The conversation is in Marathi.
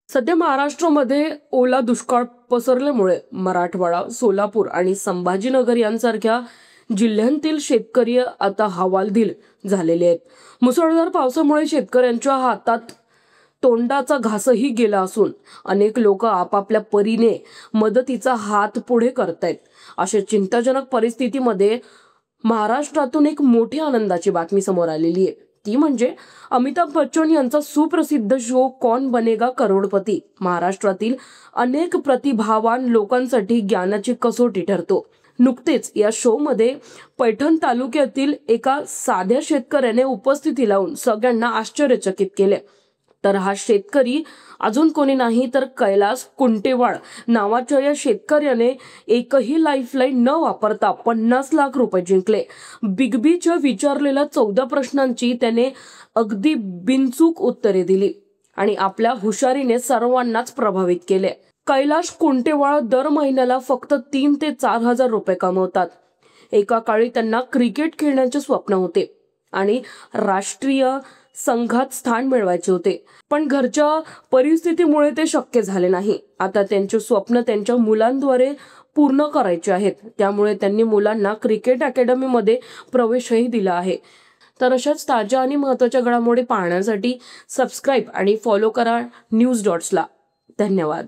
सध्या महाराष्ट्रामध्ये ओला दुष्काळ पसरल्यामुळे मराठवाडा, सोलापूर आणि संभाजीनगर यांसारख्या जिल्ह्यांतील शेतकरी आता हवालदिल झालेले आहेत. मुसळधार पावसामुळे शेतकऱ्यांच्या हातात तोंडाचा घासही गेला असून अनेक लोक आपापल्या परीने मदतीचा हात पुढे करतायत. अशा चिंताजनक परिस्थितीमध्ये महाराष्ट्रातून एक मोठी आनंदाची बातमी समोर आलेली आहे. ती म्हणजे अमिताभ बच्चन यांचा सुप्रसिद्ध शो कौन बनेगा करोडपती महाराष्ट्रातील अनेक प्रतिभावान लोकांसाठी ज्ञानाची कसोटी ठरतो. नुकतेच या शो मध्ये पैठण तालुक्यातील एका साध्या शेतकऱ्याने उपस्थिती लावून सगळ्यांना आश्चर्यचकित केले. तर हा शेतकरी अजून कोणी नाही तर कैलास कुंटेवाड नावाच्या या शेतकऱ्याने एकही लाईफलाईन न वापरता 50 लाख रुपये जिंकले. बिग बीच्या विचारलेल्या 14 प्रश्नांची त्याने अगदी बिनचूक उत्तरे दिली आणि आपल्या हुशारीने सर्वांनाच प्रभावित केले. कैलास कुंटेवाड दर महिन्याला फक्त 3 ते 4 हजार रुपये कमवतात. एका काळी त्यांना क्रिकेट खेळण्याचे स्वप्न होते आणि राष्ट्रीय संघात स्थान मिळवायचे होते, पण घरच्या परिस्थितीमुळे ते शक्य झाले नाही. आता त्यांचे स्वप्न त्यांच्या मुलांद्वारे पूर्ण करायचे आहेत, त्यामुळे त्यांनी मुलांना क्रिकेट अकॅडमीमध्ये प्रवेशही दिला आहे. तर अशाच ताज्या आणि महत्त्वाच्या घडामोडी पाहण्यासाठी सबस्क्राईब आणि फॉलो करा न्यूज डॉट्सला. धन्यवाद.